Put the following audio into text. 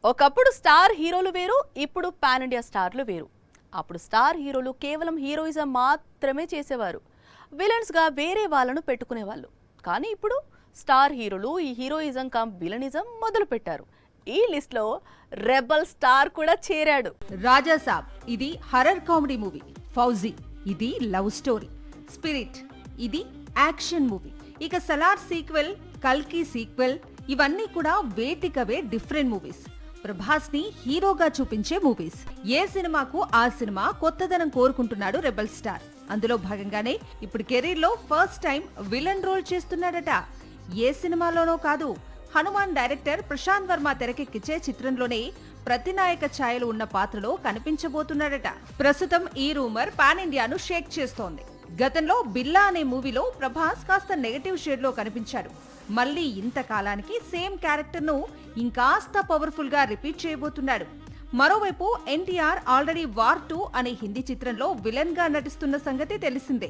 ఒకప్పుడు స్టార్ హీరోలు వేరు, ఇప్పుడు పాన్ ఇండియా స్టార్లు వేరు. అప్పుడు స్టార్ హీరోలు కేవలం హీరోయిజం మాత్రమే చేసేవారు, విలన్స్ గా వేరే వాళ్ళను పెట్టుకునేవాళ్ళు. కానీ ఇప్పుడు స్టార్ హీరోలు ఈ హీరోయిజం కమ్ విలనిజం మొదలు పెట్టారు. ఈ లిస్ట్ లో రెబల్ స్టార్ కూడా చేరాడు. రాజా సాబ్ ఇది హర్రర్ కామెడీ మూవీ, ఫౌజీ ఇది లవ్ స్టోరీ, స్పిరిట్ ఇది యాక్షన్ మూవీ, ఇక సలార్ సీక్వెల్, కల్కి సీక్వెల్ ఇవన్నీ కూడా వేటికవే డిఫరెంట్ మూవీస్. ప్రభాస్ ని హీరోగా చూపించే మూవీస్. ఏ సినిమాకు ఆ సినిమా కొత్తదనం కోరుకుంటున్నాడు రెబల్ స్టార్. అందులో భాగంగానే ఇప్పుడు కెరీర్ లో ఫస్ట్ టైం విలన్ రోల్ చేస్తున్నాడట. ఏ సినిమాలోనో కాదు, హనుమాన్ డైరెక్టర్ ప్రశాంత్ వర్మ తెరకెక్కించే చిత్రంలోనే ప్రతినాయక ఛాయలు ఉన్న పాత్రలో కనిపించబోతున్నాడట. ప్రస్తుతం ఈ రూమర్ పాన్ ఇండియాను షేక్ చేస్తోంది. గతంలో బిల్లా అనే మూవీలో ప్రభాస్ కాస్త నెగటివ్ షేడ్ లో కనిపించాడు. మళ్ళీ ఇంతకాలానికి సేమ్ క్యారెక్టర్ ను ఇంకాస్త పవర్ఫుల్ గా రిపీట్ చేయబోతున్నాడు. మరోవైపు ఎన్టీఆర్ ఆల్రెడీ వార్ 2 అనే హిందీ చిత్రంలో విలన్ గా నటిస్తున్న సంగతి తెలిసిందే.